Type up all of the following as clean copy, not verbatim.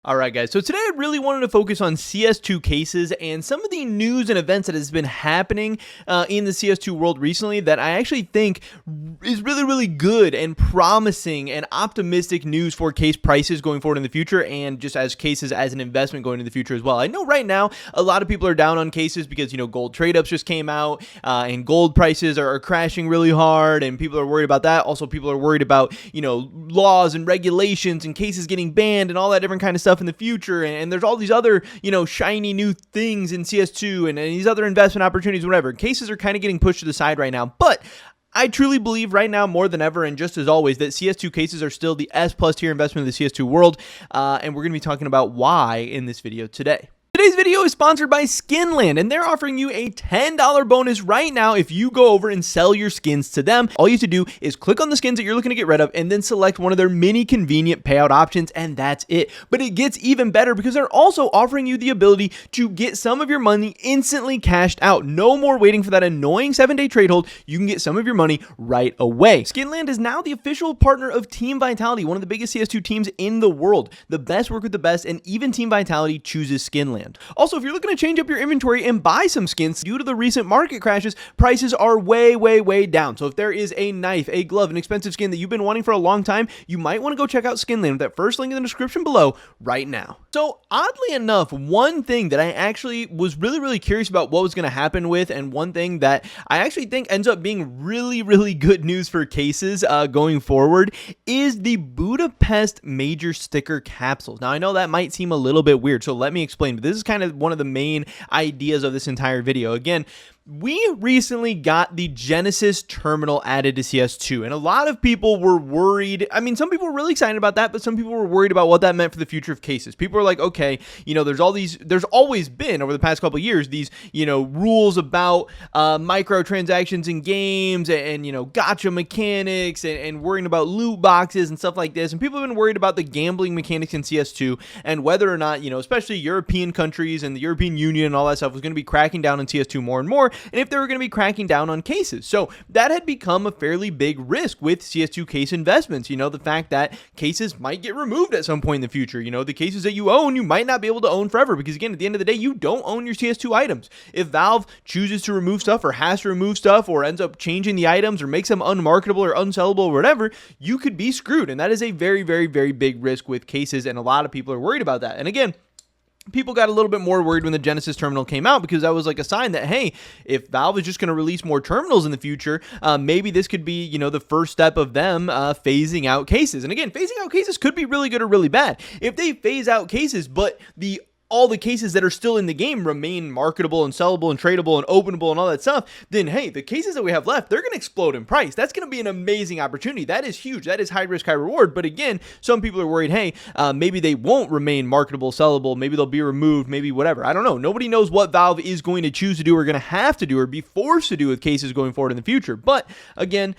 All right, guys. So today I really wanted to focus on CS2 cases and some of the news and events that has been happening in the CS2 world recently that I actually think is really good and promising and optimistic news for case prices going forward in the future, and just as cases as an investment going into the future as well. I know right now a lot of people are down on cases because, gold trade ups just came out and gold prices are crashing really hard, and people are worried about that. Also, people are worried about, laws and regulations and cases getting banned and all that different kind of stuff in the future, and there's all these other shiny new things in CS2 and these other investment opportunities, whatever. Cases are kind of getting pushed to the side right now, but I truly believe right now more than ever, and just as always, that CS2 cases are still the S+ tier investment of the CS2 world, and we're going to be talking about why in this video today. Today's video is sponsored by Skinland, and they're offering you a $10 bonus right now if you go over and sell your skins to them. All you have to do is click on the skins that you're looking to get rid of and then select one of their many convenient payout options, and that's it. But it gets even better because they're also offering you the ability to get some of your money instantly cashed out. No more waiting for that annoying 7-day trade hold. You can get some of your money right away. Skinland is now the official partner of Team Vitality, one of the biggest CS2 teams in the world. The best work with the best, and even Team Vitality chooses Skinland. Also, if you're looking to change up your inventory and buy some skins, due to the recent market crashes, prices are way down. So if there is a knife, a glove, an expensive skin that you've been wanting for a long time, you might want to go check out Skinland with that first link in the description below right now. So oddly enough, one thing that I actually was really curious about what was going to happen with, and one thing that I actually think ends up being really good news for cases going forward, is the Budapest Major Sticker Capsules. Now, I know that might seem a little bit weird, so let me explain. But this is kind of one of the main ideas of this entire video. Again, we recently got the Genesis terminal added to CS2, and a lot of people were worried. I mean, some people were really excited about that, but some people were worried about what that meant for the future of cases. People were like, okay, there's always been over the past couple of years these, rules about microtransactions in games and gotcha mechanics and worrying about loot boxes and stuff like this. And people have been worried about the gambling mechanics in CS2 and whether or not, especially European countries and the European Union and all that stuff was going to be cracking down on CS2 more and more, and if they were going to be cracking down on cases. So that had become a fairly big risk with CS2 case investments. The fact that cases might get removed at some point in the future. The cases that you own, you might not be able to own forever, because again, at the end of the day, you don't own your CS2 items. If Valve chooses to remove stuff or has to remove stuff or ends up changing the items or makes them unmarketable or unsellable or whatever, you could be screwed. And that is a very big risk with cases, and a lot of people are worried about that. And again, people got a little bit more worried when the Genesis terminal came out, because that was like a sign that, hey, if Valve is just going to release more terminals in the future, maybe this could be, the first step of them phasing out cases. And again, phasing out cases could be really good or really bad. If they phase out cases, but all the cases that are still in the game remain marketable and sellable and tradable and openable and all that stuff, then hey, the cases that we have left, they're going to explode in price. That's going to be an amazing opportunity. That is huge. That is high risk, high reward. But again, some people are worried, hey, maybe they won't remain marketable, sellable, maybe they'll be removed, maybe whatever. I don't know. Nobody knows what Valve is going to choose to do or going to have to do or be forced to do with cases going forward in the future. But again,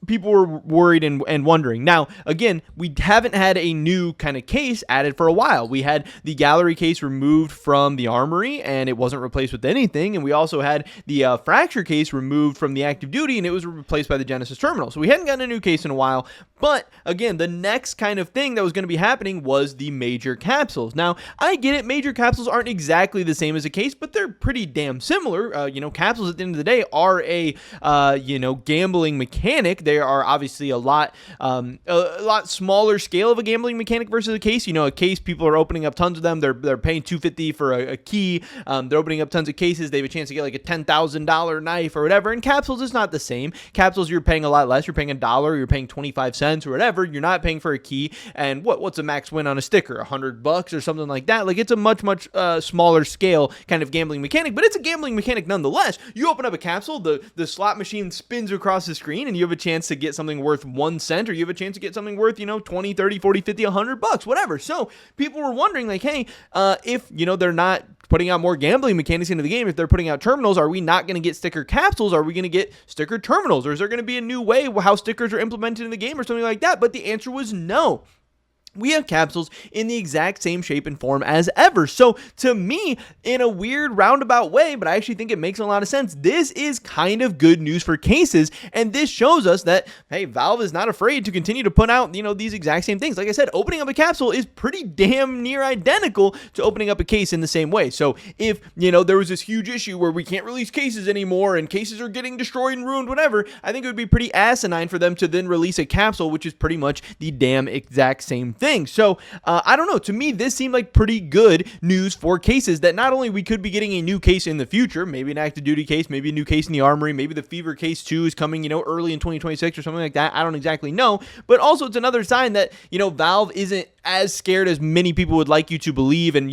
people were worried and wondering. Now, again, we haven't had a new kind of case added for a while. We had the gallery case removed from the armory, and it wasn't replaced with anything. And we also had the fracture case removed from the active duty, and it was replaced by the Genesis terminal. So we hadn't gotten a new case in a while. But again, the next kind of thing that was going to be happening was the major capsules. Now, I get it. Major capsules aren't exactly the same as a case, but they're pretty damn similar. Capsules at the end of the day are a, gambling mechanic. They are obviously a lot smaller scale of a gambling mechanic versus a case. A case, people are opening up tons of them. They're paying $250 for a key. They're opening up tons of cases. They have a chance to get like a $10,000 knife or whatever. And capsules is not the same. Capsules, you're paying a lot less. You're paying $1. You're paying 25 cents or whatever. You're not paying for a key. And what's a max win on a sticker? $100 or something like that. Like, it's a much smaller scale kind of gambling mechanic, but it's a gambling mechanic nonetheless. You open up a capsule, the slot machine spins across the screen, and you have a chance to get something worth 1 cent, or you have a chance to get something worth, 20, 30, 40, 50, $100, whatever. So people were wondering, like, hey, if, they're not putting out more gambling mechanics into the game, if they're putting out terminals, are we not going to get sticker capsules? Are we going to get sticker terminals? Or is there going to be a new way how stickers are implemented in the game or something like that? But the answer was no. we have capsules in the exact same shape and form as ever. So to me, in a weird roundabout way, but I actually think it makes a lot of sense, this is kind of good news for cases. And this shows us that, hey, Valve is not afraid to continue to put out, these exact same things. Like I said, opening up a capsule is pretty damn near identical to opening up a case in the same way. So if, there was this huge issue where we can't release cases anymore and cases are getting destroyed and ruined, whatever, I think it would be pretty asinine for them to then release a capsule, which is pretty much the damn exact same thing. So I don't know. To me, this seemed like pretty good news for cases, that not only we could be getting a new case in the future, maybe an active duty case, maybe a new case in the armory, maybe the Fever case 2 is coming, early in 2026 or something like that. I don't exactly know, but also it's another sign that, Valve isn't as scared as many people would like you to believe. And,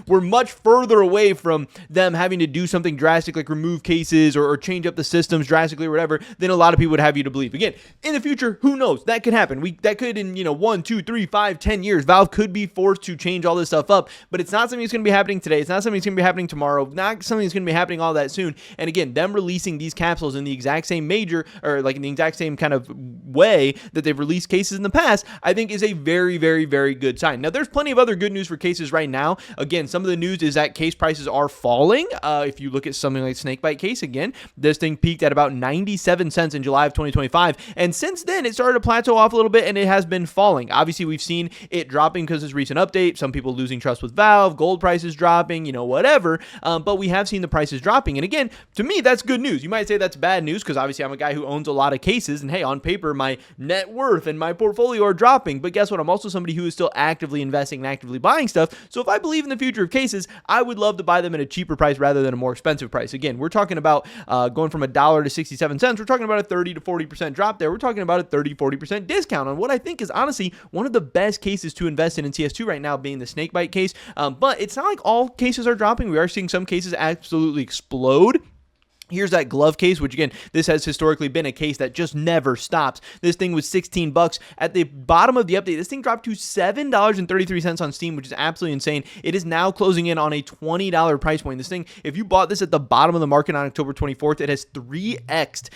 we're much further away from them having to do something drastic like remove cases or change up the systems drastically or whatever than a lot of people would have you to believe. Again, in the future, who knows? That could happen. That could in, 1, 2, 3, 5, 10 years, Valve could be forced to change all this stuff up, but it's not something that's going to be happening today. It's not something that's going to be happening tomorrow, not something that's going to be happening all that soon. And again, them releasing these capsules in the exact same major, or like in the exact same kind of way that they've released cases in the past, I think is a very, very, very good sign. Now, there's plenty of other good news for cases right now. Again, some of the news is that case prices are falling. If you look at something like Snakebite case, again, this thing peaked at about 97 cents in July of 2025. And since then, it started to plateau off a little bit and it has been falling. Obviously, we've seen it dropping because of this recent update. Some people losing trust with Valve, gold prices dropping, whatever. But we have seen the prices dropping. And again, to me, that's good news. You might say that's bad news because obviously I'm a guy who owns a lot of cases. And hey, on paper, my net worth and my portfolio are dropping. But guess what? I'm also somebody who is still actively investing and actively buying stuff. So if I believe in the future of cases, I would love to buy them at a cheaper price rather than a more expensive price. Again, we're talking about going from $1 to 67 cents. We're talking about a 30 to 40% drop there. We're talking about a 30, 40% discount on what I think is honestly one of the best cases to invest in CS2 right now, being the Snakebite case. But it's not like all cases are dropping. We are seeing some cases absolutely explode. Here's that glove case, which again, this has historically been a case that just never stops. This thing was $16 at the bottom of the update. This thing dropped to $7.33 on Steam, which is absolutely insane. It is now closing in on a $20 price point. This thing, if you bought this at the bottom of the market on October 24th, it has 3x'd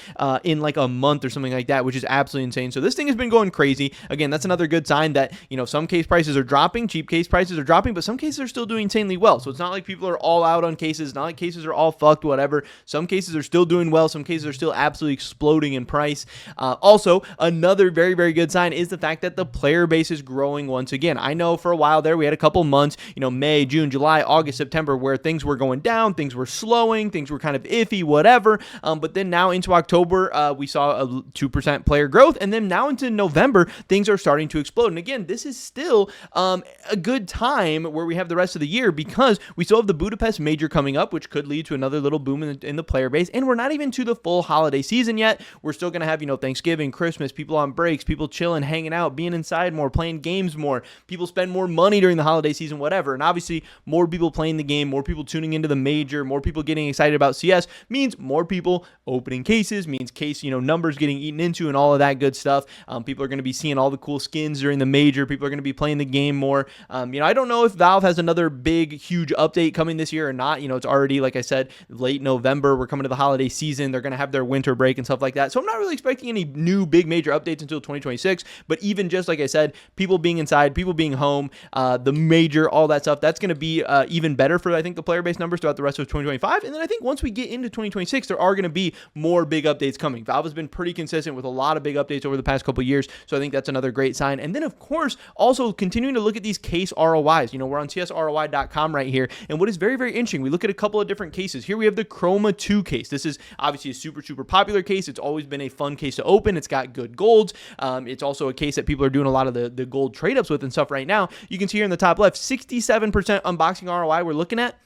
in like a month or something like that, which is absolutely insane. So this thing has been going crazy. Again, that's another good sign that, some case prices are dropping, cheap case prices are dropping, but some cases are still doing insanely well. So it's not like people are all out on cases, not like cases are all fucked, whatever. Some cases are still doing well. Some cases are still absolutely exploding in price. Also, another very, very good sign is the fact that the player base is growing once again. I know for a while there, we had a couple months, May, June, July, August, September, where things were going down, things were slowing, things were kind of iffy, whatever. But then now into October, we saw a 2% player growth. And then now into November, things are starting to explode. And again, this is still a good time where we have the rest of the year because we still have the Budapest Major coming up, which could lead to another little boom in the player base. And we're not even to the full holiday season yet. We're still going to have, Thanksgiving, Christmas, people on breaks, people chilling, hanging out, being inside more, playing games more. People spend more money during the holiday season, whatever. And obviously, more people playing the game, more people tuning into the major, more people getting excited about CS means more people opening cases, means case, numbers getting eaten into and all of that good stuff. People are going to be seeing all the cool skins during the major. People are going to be playing the game more. I don't know if Valve has another big, huge update coming this year or not. It's already, like I said, late November. We're coming to the holiday season. They're going to have their winter break and stuff like that. So I'm not really expecting any new big major updates until 2026. But even just like I said, people being inside, people being home, the major, all that stuff, that's going to be even better for, I think, the player base numbers throughout the rest of 2025. And then I think once we get into 2026, there are going to be more big updates coming. Valve has been pretty consistent with a lot of big updates over the past couple of years. So I think that's another great sign. And then, of course, also continuing to look at these case ROIs. We're on csroi.com right here. And what is very, very interesting, we look at a couple of different cases. Here we have the Chroma 2 case. This is obviously a super, super popular case. It's always been a fun case to open. It's got good golds. It's also a case that people are doing a lot of the gold trade-ups with and stuff right now. You can see here in the top left, 67% unboxing ROI we're looking at.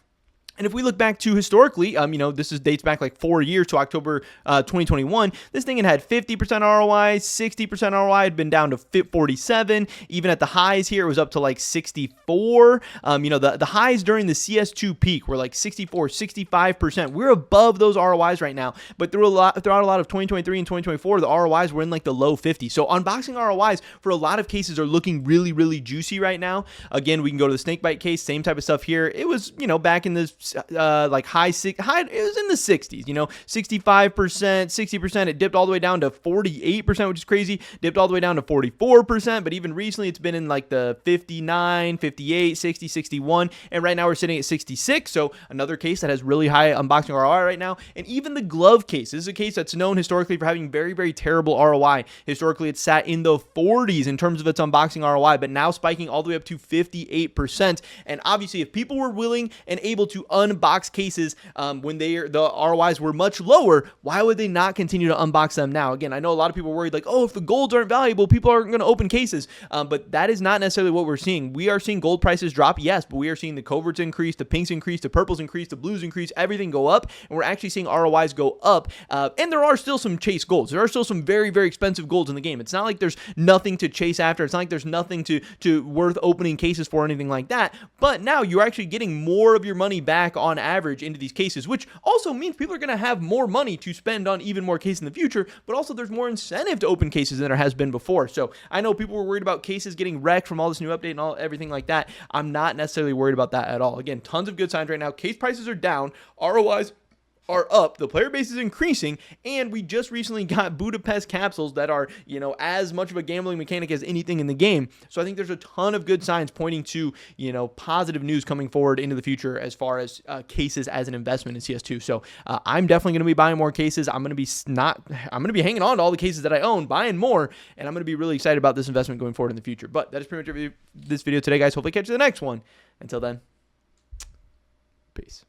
And if we look back to historically, dates back like 4 years to October 2021. This thing had 50% ROI, 60% ROI, had been down to 47. Even at the highs here, it was up to like 64. The highs during the CS2 peak were like 64, 65%. We're above those ROIs right now. But throughout a lot of 2023 and 2024, the ROIs were in like the low 50s. So unboxing ROIs for a lot of cases are looking really, really juicy right now. Again, we can go to the Snakebite case, same type of stuff here. It was, back in the like it was in the 60s, 65%, 60%. It dipped all the way down to 48%, which is crazy. Dipped all the way down to 44%, but even recently it's been in like the 59, 58, 60, 61, and right now we're sitting at 66. So another case that has really high unboxing ROI right now. And even the glove case, this is a case that's known historically for having very, very terrible ROI. Historically, it's sat in the 40s in terms of its unboxing ROI, but now spiking all the way up to 58%. And obviously, if people were willing and able to unbox cases when the ROIs were much lower, why would they not continue to unbox them now? Again, I know a lot of people are worried like, oh, if the golds aren't valuable, people aren't going to open cases. But that is not necessarily what we're seeing. We are seeing gold prices drop, yes, but we are seeing the coverts increase, the pinks increase, the purples increase, the blues increase, everything go up, and we're actually seeing ROIs go up. And there are still some chase golds. There are still some very, very expensive golds in the game. It's not like there's nothing to chase after. It's not like there's nothing to worth opening cases for or anything like that. But now you're actually getting more of your money back on average into these cases, which also means people are going to have more money to spend on even more cases in the future, but also there's more incentive to open cases than there has been before. So I know people were worried about cases getting wrecked from all this new update and everything like that. I'm not necessarily worried about that at all. Again, tons of good signs right now. Case prices are down, ROIs are up, the player base is increasing, and we just recently got Budapest capsules that are, as much of a gambling mechanic as anything in the game. So I think there's a ton of good signs pointing to, positive news coming forward into the future as far as cases as an investment in CS2. So I'm definitely going to be buying more cases. I'm going to be hanging on to all the cases that I own, buying more, and I'm going to be really excited about this investment going forward in the future. But that is pretty much this video today, guys. Hopefully catch you in the next one. Until then, peace.